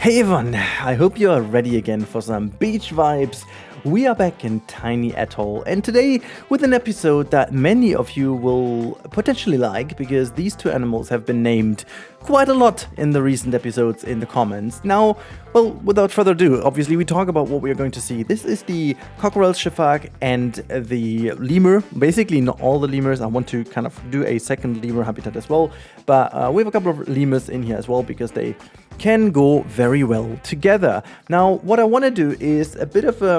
Hey everyone, I hope you are ready again for some beach vibes. We are back in Tiny Atoll, and today with an episode that many of you will potentially like because these two animals have been named quite a lot in the recent episodes in the comments. Now, well, without further ado, obviously we talk about what we are going to see. This is the cockerel Sifaka and the lemur. Basically not all the lemurs. I want to kind of do a second lemur habitat as well, but we have a couple of lemurs in here as well because they can go very well together. Now, what I want to do is a bit of a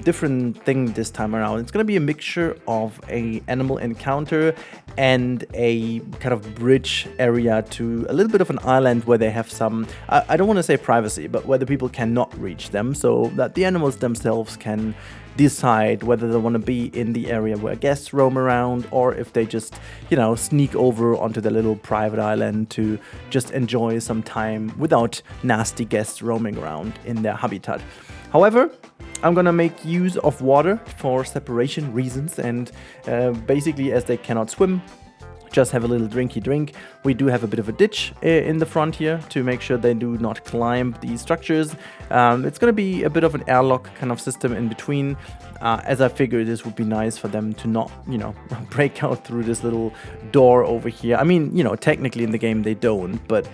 different thing this time around. It's going to be a mixture of a animal encounter and a kind of bridge area to a little bit of an island where they have some, I don't want to say privacy, but where the people cannot reach them, so that the animals themselves can decide whether they want to be in the area where guests roam around or if they just, sneak over onto the little private island to just enjoy some time without nasty guests roaming around in their habitat. However, I'm gonna make use of water for separation reasons, and basically as they cannot swim, just have a little drinky drink. We do have a bit of a ditch in the front here to make sure they do not climb these structures. It's going to be a bit of an airlock kind of system in between, as I figured this would be nice for them to not, break out through this little door over here. I mean, technically in the game they don't, but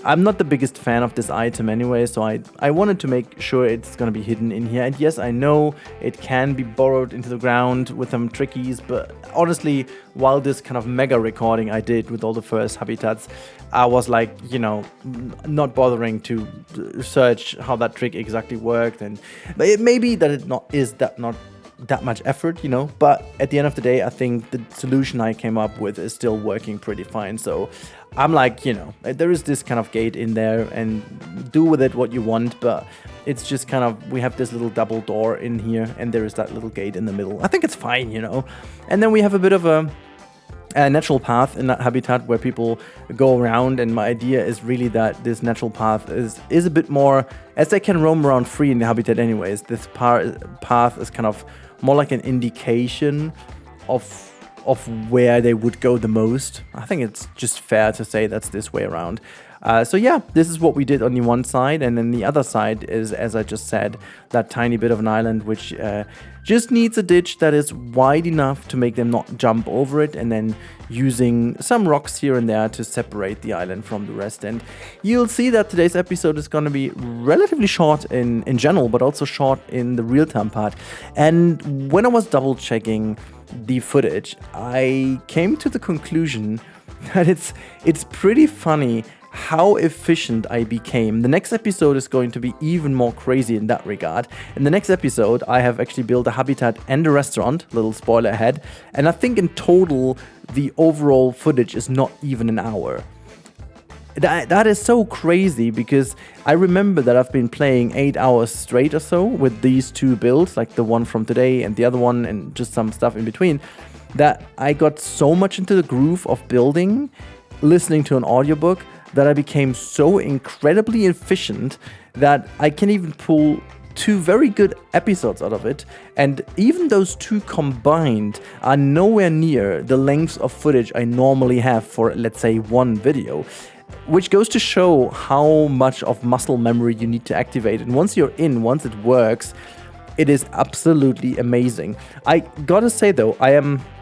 I'm not the biggest fan of this item anyway, so I wanted to make sure it's going to be hidden in here. And yes, I know it can be burrowed into the ground with some trickies, but honestly, while this kind of mega recording I did with all the first habitats, I was like, not bothering to search how that trick exactly worked, and but it may be that it not that much effort, but at the end of the day, I think the solution I came up with is still working pretty fine. So I'm like, there is this kind of gate in there and do with it what you want, but it's just kind of, we have this little double door in here and there is that little gate in the middle. I think it's fine, And then we have a bit of a natural path in that habitat where people go around, and my idea is really that this natural path is a bit more, as they can roam around free in the habitat anyways, this path is kind of more like an indication of where they would go the most. I think it's just fair to say that's this way around. So yeah, this is what we did on the one side, and then the other side is, as I just said, that tiny bit of an island which just needs a ditch that is wide enough to make them not jump over it, and then using some rocks here and there to separate the island from the rest. And you'll see that today's episode is going to be relatively short in general, but also short in the real-time part. And when I was double-checking the footage, I came to the conclusion that it's pretty funny how efficient I became. The next episode is going to be even more crazy in that regard. In the next episode, I have actually built a habitat and a restaurant, little spoiler ahead, and I think in total, the overall footage is not even an hour. That is so crazy because I remember that I've been playing 8 hours straight or so with these two builds, like the one from today and the other one and just some stuff in between, that I got so much into the groove of building, listening to an audiobook, that I became so incredibly efficient that I can even pull 2 very good episodes out of it, and even those 2 combined are nowhere near the lengths of footage I normally have for, let's say, one video, which goes to show how much of muscle memory you need to activate. And once you're in, once it works, it is absolutely amazing. I gotta say though,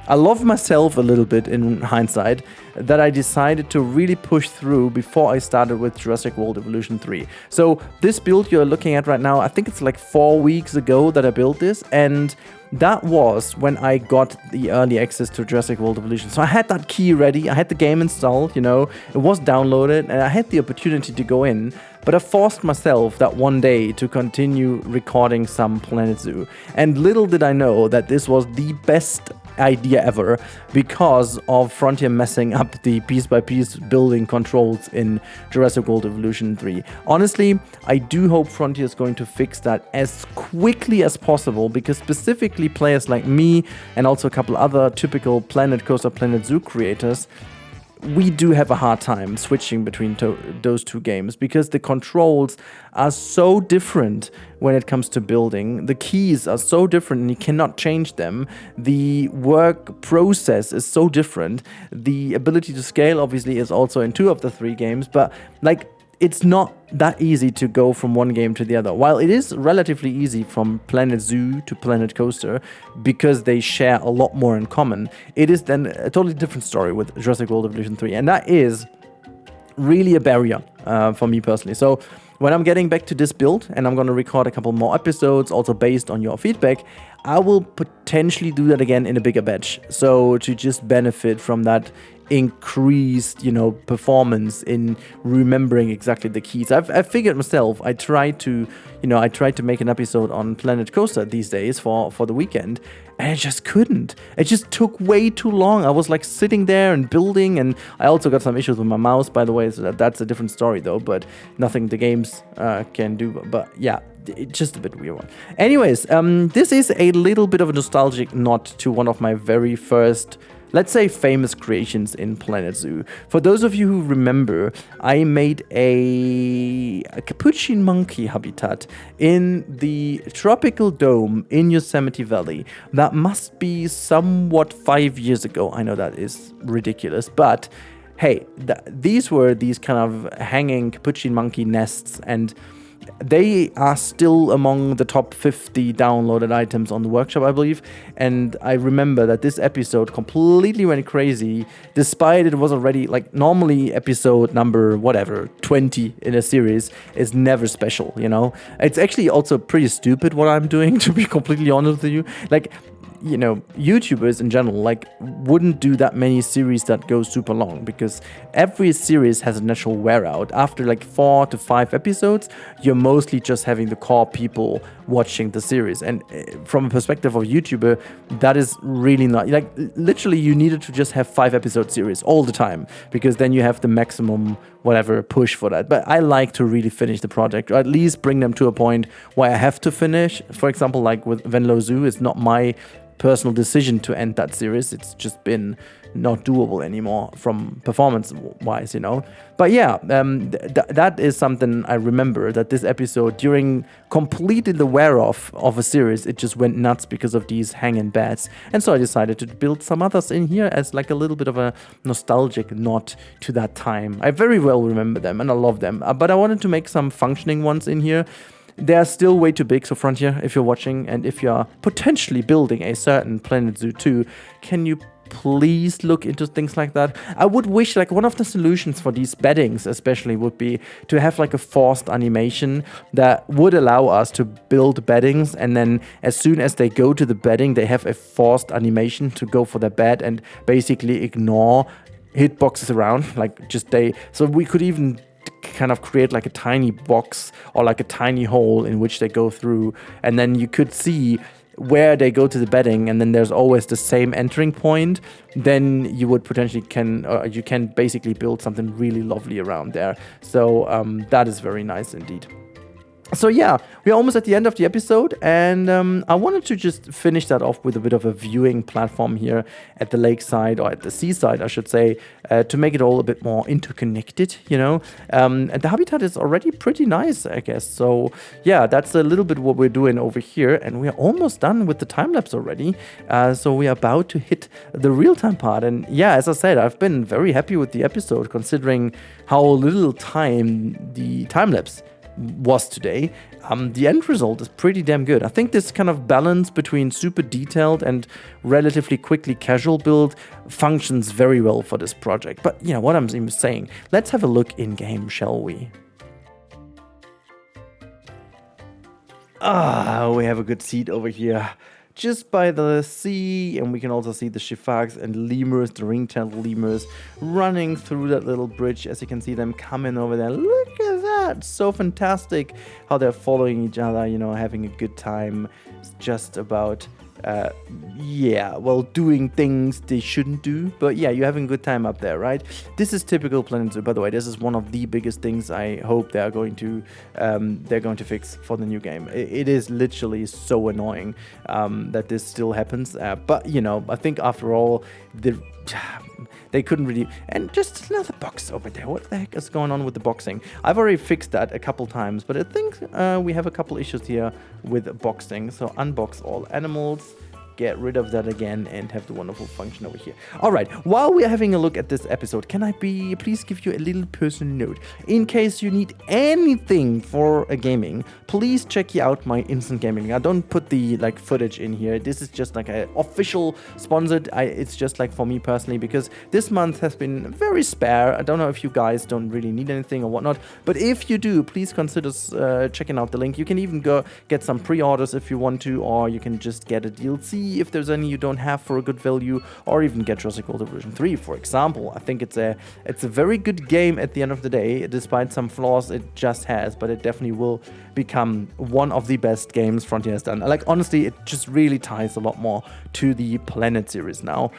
I love myself a little bit in hindsight that I decided to really push through before I started with Jurassic World Evolution 3. So this build you're looking at right now, I think it's like 4 weeks ago that I built this, and that was when I got the early access to Jurassic World Evolution. So I had that key ready, I had the game installed, it was downloaded, and I had the opportunity to go in, but I forced myself that one day to continue recording some Planet Zoo. And little did I know that this was the best idea ever because of Frontier messing up the piece-by-piece building controls in Jurassic World Evolution 3. Honestly, I do hope Frontier is going to fix that as quickly as possible, because specifically players like me and also a couple other typical Planet Coaster, Planet Zoo creators, we do have a hard time switching between those two games because the controls are so different when it comes to building. The keys are so different and you cannot change them. The work process is so different. The ability to scale obviously is also in 2 of the 3 games, but like it's not that easy to go from one game to the other. While it is relatively easy from Planet Zoo to Planet Coaster because they share a lot more in common, it is then a totally different story with Jurassic World Evolution 3. And that is really a barrier for me personally. So when I'm getting back to this build and I'm going to record a couple more episodes, also based on your feedback, I will potentially do that again in a bigger batch. So to just benefit from that increased, performance in remembering exactly the keys. I've figured myself, I tried to make an episode on Planet Coaster these days for the weekend, and I just couldn't. It just took way too long. I was like sitting there and building, and I also got some issues with my mouse, by the way, so that's a different story though, but nothing the games can do. But yeah, it's just a bit weird one. Anyways, this is a little bit of a nostalgic nod to one of my very first, let's say, famous creations in Planet Zoo. For those of you who remember, I made a capuchin monkey habitat in the tropical dome in Yosemite Valley. That must be somewhat 5 years ago. I know that is ridiculous, but hey, these were these kind of hanging capuchin monkey nests, and they are still among the top 50 downloaded items on the workshop, I believe. And I remember that this episode completely went crazy, despite it was already, like, normally episode number, 20 in a series is never special, It's actually also pretty stupid what I'm doing, to be completely honest with you. Like, YouTubers in general, like, wouldn't do that many series that go super long, because every series has a natural wear out. After like 4 to 5 episodes, you're mostly just having the core people watching the series. And from a perspective of YouTuber, that is really not, like, literally you needed to just have 5-episode series all the time, because then you have the maximum push for that. But I like to really finish the project, or at least bring them to a point where I have to finish. For example, like with Welome Zoo, it's not my personal decision to end that series. It's just been not doable anymore from performance-wise, But yeah, that is something I remember, that this episode, during completely the wear-off of a series, it just went nuts because of these hanging beds. And so I decided to build some others in here as like a little bit of a nostalgic nod to that time. I very well remember them and I love them. But I wanted to make some functioning ones in here. They are still way too big, so Frontier, if you're watching, and if you're potentially building a certain Planet Zoo 2, can you please look into things like that? I would wish, like, one of the solutions for these beddings especially would be to have like a forced animation that would allow us to build beddings, and then as soon as they go to the bedding, they have a forced animation to go for their bed and basically ignore hitboxes around, so we could even kind of create like a tiny box or like a tiny hole in which they go through, and then you could see where they go to the bedding, and then there's always the same entering point. Then you would potentially you can basically build something really lovely around there. So that is very nice indeed. So yeah, we're almost at the end of the episode, and I wanted to just finish that off with a bit of a viewing platform here at the lakeside, or at the seaside, I should say, to make it all a bit more interconnected, And the habitat is already pretty nice, I guess. So yeah, that's a little bit what we're doing over here, and we're almost done with the time-lapse already. So we're about to hit the real-time part, and yeah, as I said, I've been very happy with the episode, considering how little time the time-lapse was today. The end result is pretty damn good. I think this kind of balance between super detailed and relatively quickly casual build functions very well for this project. But what I'm even saying, let's have a look in game, shall we? We have a good seat over here, just by the sea, and we can also see the Sifakas and lemurs, the ring-tailed lemurs, running through that little bridge. As you can see them coming over there. Look at that! So fantastic how they're following each other, having a good time. It's just about doing things they shouldn't do. But yeah, you're having a good time up there, right? This is typical Planet Zoo. By the way, this is one of the biggest things I hope they're going to fix for the new game. It is literally so annoying that this still happens. But I think after all, they couldn't really. And just another box over there. What the heck is going on with the boxing? I've already fixed that a couple times, but I think we have a couple issues here with boxing. So unbox all animals. get rid of that again and have the wonderful function over here. All right, while we are having a look at this episode, can I please give you a little personal note? In case you need anything for a gaming, please check out my instant gaming. I don't put the like footage in here. This is just like an official sponsored. It's just like for me personally, because this month has been very spare. I don't know if you guys don't really need anything or whatnot, but if you do, please consider checking out the link. You can even go get some pre-orders if you want to, or you can just get a DLC if there's any you don't have for a good value, or even get Jurassic World Version 3, for example. I think it's a very good game at the end of the day, despite some flaws it just has, but it definitely will become one of the best games Frontier has done. Like, honestly, it just really ties a lot more to the Planet series now,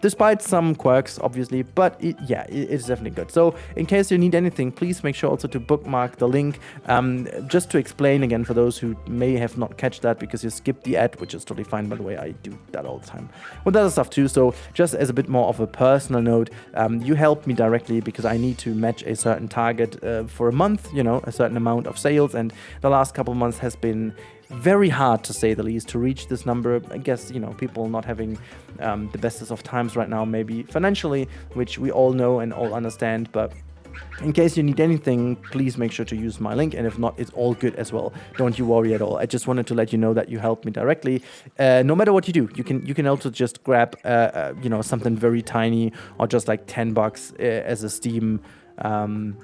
despite some quirks, obviously, but it's definitely good. So in case you need anything, please make sure also to bookmark the link. Just to explain again for those who may have not catch that because you skipped the ad, which is totally fine, by the way. I do that all the time with other stuff too. So just as a bit more of a personal note, you helped me directly because I need to match a certain target for a month, a certain amount of sales, and the last couple of months has been very hard, to say the least, to reach this number. I guess, people not having the bestest of times right now, maybe financially, which we all know and all understand, but in case you need anything, please make sure to use my link, and if not, it's all good as well. Don't you worry at all. I just wanted to let you know that you helped me directly. No matter what you do, you can also just grab something very tiny, or just like $10 as a Steam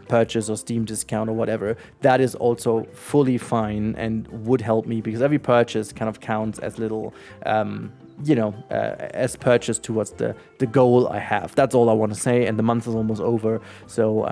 purchase or Steam discount or whatever. That is also fully fine and would help me, because every purchase kind of counts as little as purchase towards the goal I have. That's all I want to say, and the month is almost over, so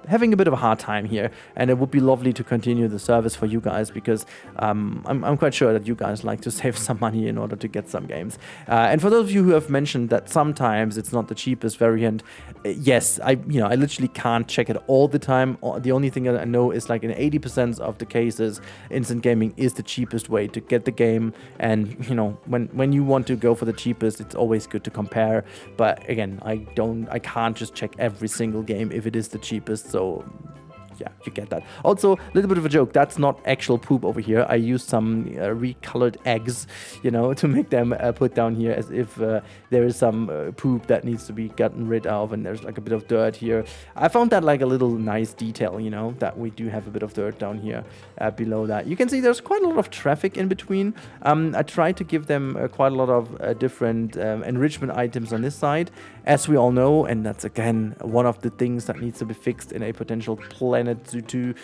having a bit of a hard time here, and it would be lovely to continue the service for you guys, because I'm quite sure that you guys like to save some money in order to get some games. And for those of you who have mentioned that sometimes it's not the cheapest variant, yes, I literally can't check it all the time. The only thing that I know is, like, in 80% of the cases, instant gaming is the cheapest way to get the game, and when you want to go for the cheapest, it's always good to compare. But again, I can't just check every single game if it is the cheapest, so yeah, you get that. Also, a little bit of a joke, that's not actual poop over here. I used some recolored eggs, to make them put down here, as if there is some poop that needs to be gotten rid of, and there's like a bit of dirt here. I found that like a little nice detail, that we do have a bit of dirt down here below that. You can see there's quite a lot of traffic in between. I tried to give them quite a lot of different enrichment items on this side, as we all know, and that's again one of the things that needs to be fixed in a potential Planet Zoo 2,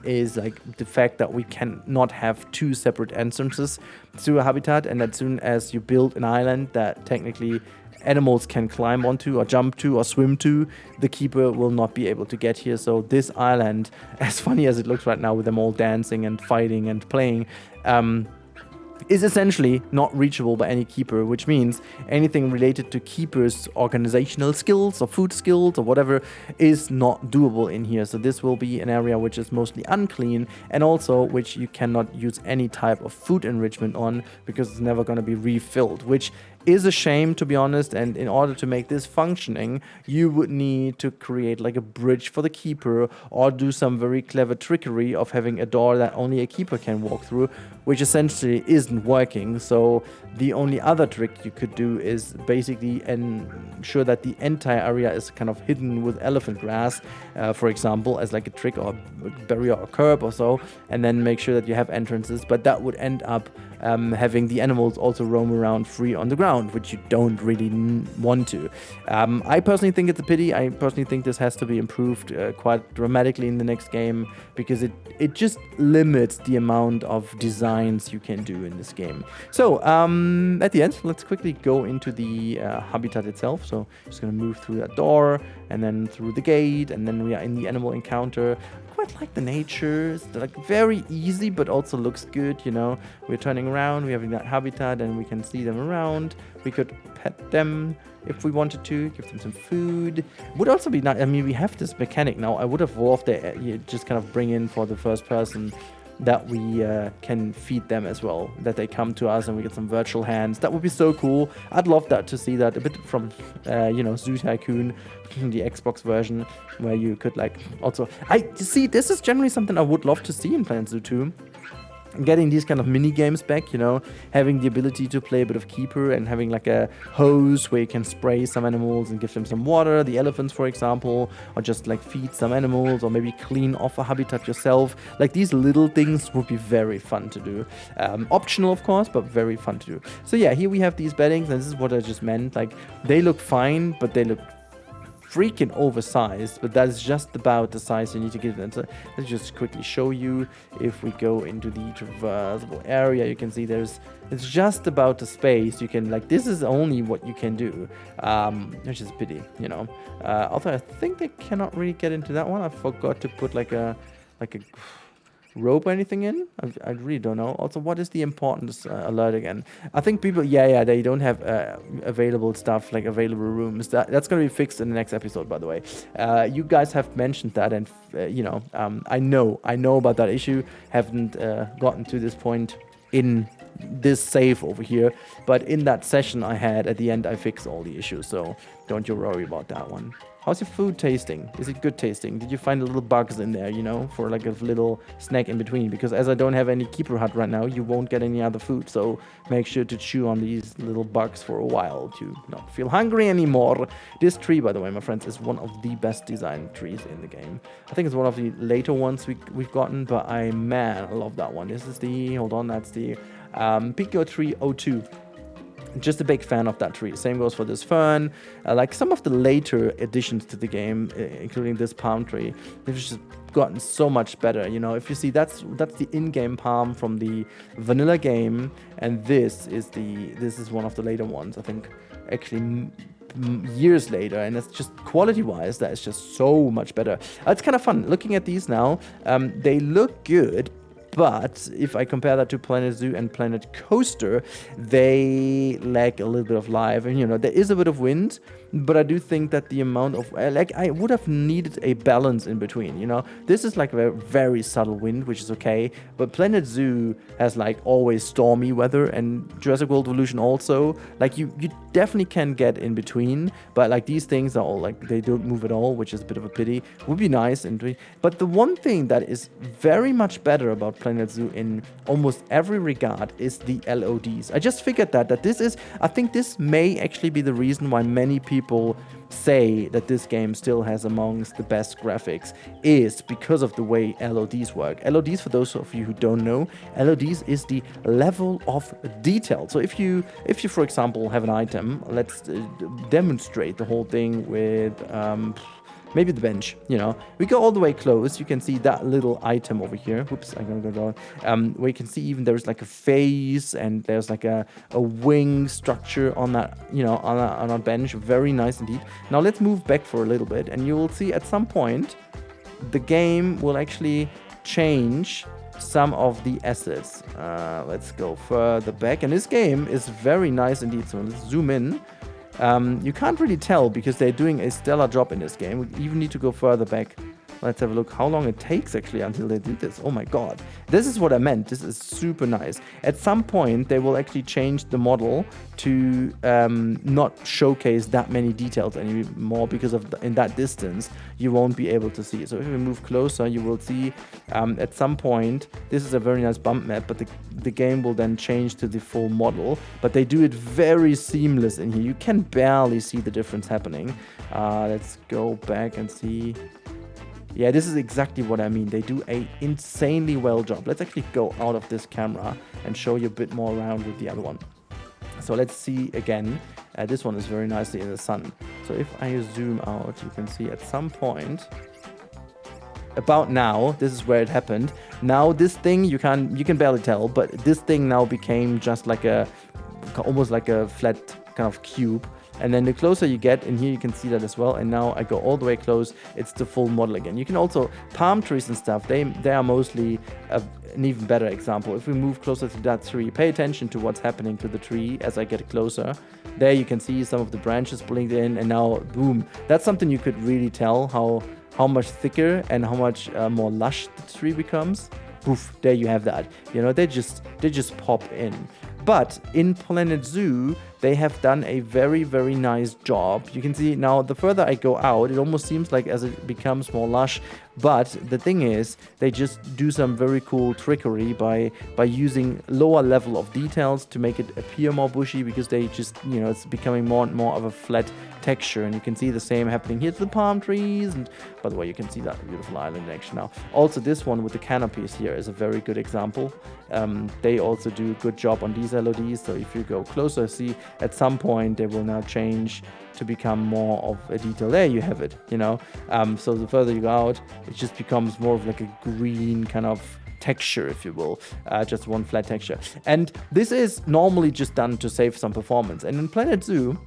is like the fact that we cannot have two separate entrances to a habitat, and as soon as you build an island that technically animals can climb onto or jump to or swim to, the keeper will not be able to get here. So this island, as funny as it looks right now with them all dancing and fighting and playing, is essentially not reachable by any keeper, which means anything related to keepers' organizational skills or food skills or whatever is not doable in here. So this will be an area which is mostly unclean, and also which you cannot use any type of food enrichment on, because it's never going to be refilled, which is a shame, to be honest. And in order to make this functioning, you would need to create like a bridge for the keeper, or do some very clever trickery of having a door that only a keeper can walk through, which essentially isn't working. So the only other trick you could do is basically ensure that the entire area is kind of hidden with elephant grass, for example, as like a trick or a barrier or curb or so, and then make sure that you have entrances. But that would end up having the animals also roam around free on the ground, which you don't really want to. I personally think it's a pity. I personally think this has to be improved quite dramatically in the next game, because it just limits the amount of designs you can do in this game. So at the end, let's quickly go into the habitat itself. So just going to move through that door, and then through the gate, and then we are in the animal encounter. Quite like the nature. It's like very easy, but also looks good. We're turning around, we're having that habitat, and we can see them around. We could pet them if we wanted to, give them some food. Would also be nice. I mean, we have this mechanic now. I would have loved it. You just kind of bring in for the first person that we can feed them as well, that they come to us and we get some virtual hands. That would be so cool. I'd love that, to see that a bit from Zoo Tycoon, the Xbox version, where you could like also, I see, this is generally something I would love to see in Planet Zoo 2. getting these kind of mini games back, you know, having the ability to play a bit of keeper and having like a hose where you can spray some animals and give them some water, the elephants for example, or just like feed some animals, or maybe clean off a habitat yourself. Like these little things would be very fun to do. Optional of course, but very fun to do. So yeah, here we have these beddings, and this is what I just meant. Like they look fine, but they look freaking oversized, but that is just about the size you need to give them. So let's just quickly show you. If we go into the traversable area, you can see it's just about the space you can, like, this is only what you can do, which is a pity, you know. Also, I think they cannot really get into that one. I forgot to put like a rope or anything in. I really don't know. Also, what is the importance alert again? I think people, they don't have available stuff, like available rooms. That's going to be fixed in the next episode, by the way. You guys have mentioned that, and you know, I know about that issue. Haven't gotten to this point in this save over here, but in that session I had at the end, I fixed all the issues, so don't you worry about that one. How's your food tasting? Is it good tasting? Did you find little bugs in there, you know, for like a little snack in between? Because as I don't have any keeper hut right now, you won't get any other food. So make sure to chew on these little bugs for a while to not feel hungry anymore. This tree, by the way, my friends, is one of the best designed trees in the game. I think it's one of the later ones we've gotten, but I love that one. This is the, that's the Pico Tree 02. Just a big fan of that tree. Same goes for this fern. Like some of the later additions to the game, including this palm tree, they've just gotten so much better. You know, if you see, that's the in-game palm from the vanilla game, and this is one of the later ones. I think actually years later, and it's just quality-wise, that is just so much better. It's kind of fun looking at these now. They look good. But if I compare that to Planet Zoo and Planet Coaster, they lack a little bit of life. And, you know, there is a bit of wind, but I do think that the amount of, I would have needed a balance in between, you know. This is like a very subtle wind, which is okay. But Planet Zoo has like always stormy weather, and Jurassic World Evolution also. Like you definitely can get in between, but like these things are all like, they don't move at all, which is a bit of a pity. Would be nice. But the one thing that is very much better about Planet Zoo in almost every regard is the LODs. I just figured that this is, I think this may actually be the reason why many people say that this game still has amongst the best graphics, is because of the way LODs work. LODs, for those of you who don't know, LODs is the level of detail. So if you for example have an item, let's demonstrate the whole thing with maybe the bench, you know. We go all the way close. You can see that little item over here. Whoops, I'm gonna go down. Where you can see even there's like a face, and there's like a wing structure on that, you know, on a bench. Very nice indeed. Now let's move back for a little bit, and you will see at some point the game will actually change some of the assets. Let's go further back, and this game is very nice indeed. So let's zoom in. You can't really tell because they're doing a stellar job in this game. We even need to go further back. Let's have a look how long it takes actually until they do this. Oh my god. This is what I meant. This is super nice. At some point, they will actually change the model to not showcase that many details anymore, because in that distance, you won't be able to see it. So if we move closer, you will see at some point, this is a very nice bump map, but the game will then change to the full model. But they do it very seamless in here. You can barely see the difference happening. Let's go back and see. Yeah, this is exactly what I mean. They do a insanely well job. Let's actually go out of this camera and show you a bit more around with the other one. So let's see again. This one is very nicely in the sun. So if I zoom out, you can see at some point, about now, this is where it happened. Now this thing, you can barely tell, but this thing now became just like almost like a flat kind of cube. And then the closer you get, and here you can see that as well. And now I go all the way close, it's the full model again. You can also, palm trees and stuff, they are mostly an even better example. If we move closer to that tree, pay attention to what's happening to the tree as I get closer. There you can see some of the branches blinked in, and now, boom. That's something you could really tell how much thicker and how much more lush the tree becomes. Poof, there you have that. You know, they just pop in. But in Planet Zoo, they have done a very, very nice job. You can see now, the further I go out, it almost seems like as it becomes more lush. But the thing is, they just do some very cool trickery by using lower level of details to make it appear more bushy, because they just, you know, it's becoming more and more of a flat texture. And you can see the same happening here to the palm trees. And by the way, you can see that beautiful island in action now. Also, this one with the canopies here is a very good example. They also do a good job on these LODs. So if you go closer, see at some point they will now change to become more of a detail. There you have it, you know. So the further you go out, it just becomes more of like a green kind of texture, if you will, just one flat texture. And this is normally just done to save some performance. And in Planet Zoo,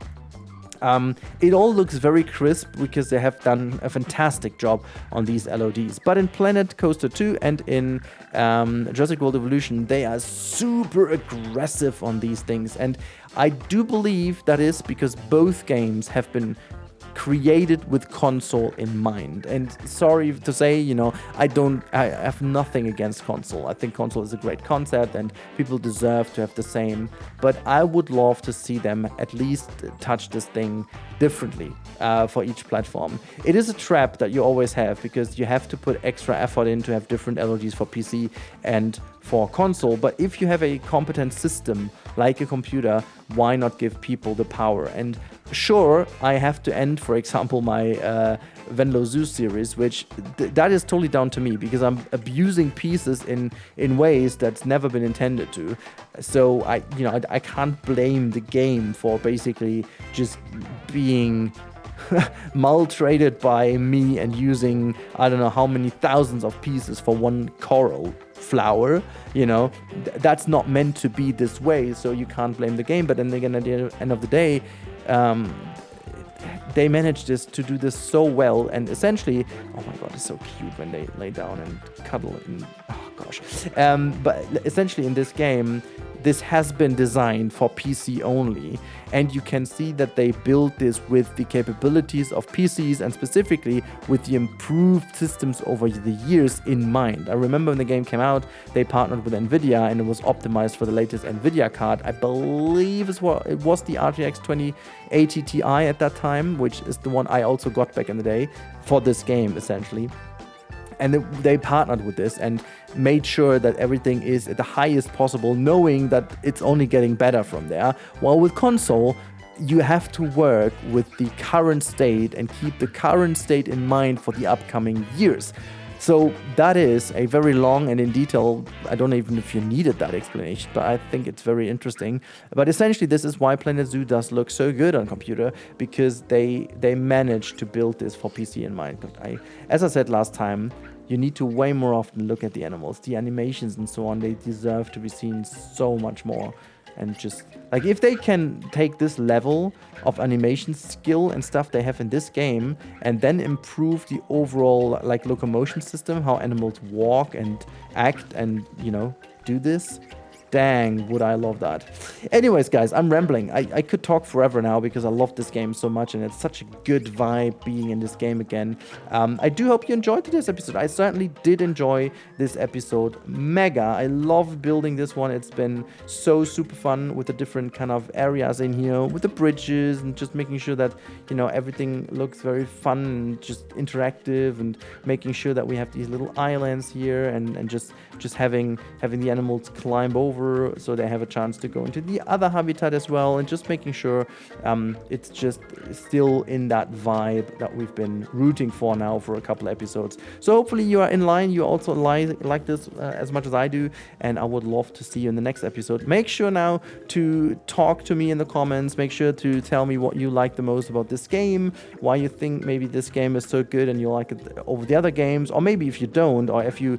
it all looks very crisp because they have done a fantastic job on these LODs. But in Planet Coaster 2 and in Jurassic World Evolution, they are super aggressive on these things. And I do believe that is because both games have been created with console in mind. And sorry to say, you know, I have nothing against console. I think console is a great concept and people deserve to have the same, but I would love to see them at least touch this thing differently for each platform. It is a trap that you always have because you have to put extra effort in to have different LODs for PC and for console. But if you have a competent system like a computer, why not give people the power? And sure, I have to end, for example, my Welome Zoo series, which that is totally down to me because I'm abusing pieces in ways that's never been intended to. So I can't blame the game for basically just being maltreated by me and using I don't know how many thousands of pieces for one coral flower. You know, that's not meant to be this way, so you can't blame the game. But then again, at the end of the day, they managed to do this so well. And essentially, oh my god, it's so cute when they lay down and cuddle and oh gosh. But essentially in this game, this has been designed for PC only, and you can see that they built this with the capabilities of PCs and specifically with the improved systems over the years in mind. I remember when the game came out, they partnered with Nvidia and it was optimized for the latest Nvidia card. I believe it was the RTX 2080 Ti at that time, which is the one I also got back in the day for this game essentially. And they partnered with this and made sure that everything is at the highest possible, knowing that it's only getting better from there. While with console, you have to work with the current state and keep the current state in mind for the upcoming years. So that is a very long and in detail, I don't even know if you needed that explanation, but I think it's very interesting. But essentially, this is why Planet Zoo does look so good on computer, because they managed to build this for PC in mind. But as I said last time, you need to way more often look at the animals, the animations and so on. They deserve to be seen so much more. And just like if they can take this level of animation skill and stuff they have in this game and then improve the overall like locomotion system, how animals walk and act and, you know, do this, dang, would I love that. Anyways, guys, I'm rambling. I could talk forever now because I love this game so much and it's such a good vibe being in this game again. I do hope you enjoyed today's episode. I certainly did enjoy this episode mega. I love building this one. It's been so super fun with the different kind of areas in here, with the bridges and just making sure that, you know, everything looks very fun and just interactive, and making sure that we have these little islands here and just having the animals climb over so they have a chance to go into the other habitat as well, and just making sure it's just still in that vibe that we've been rooting for now for a couple episodes. So hopefully you are in line, you also like this as much as I do, and I would love to see you in the next episode. Make sure now to talk to me in the comments. Make sure to tell me what you like the most about this game, why you think maybe this game is so good and you like it over the other games, or maybe if you don't, or if you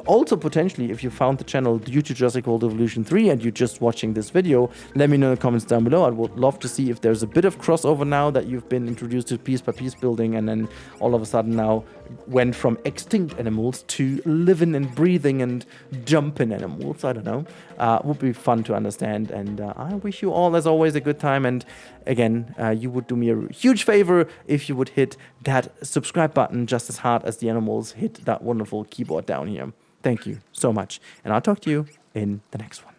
also potentially if you found the channel due to Jurassic World Evolution 3 and you're just watching this video, let me know in the comments down below. I would love to see if there's a bit of crossover now that you've been introduced to piece by piece building and then all of a sudden now went from extinct animals to living and breathing and jumping animals. I don't know. Would be fun to understand, and I wish you all, as always, a good time. And again, you would do me a huge favor if you would hit that subscribe button just as hard as the animals hit that wonderful keyboard down here. Thank you so much, and I'll talk to you in the next one.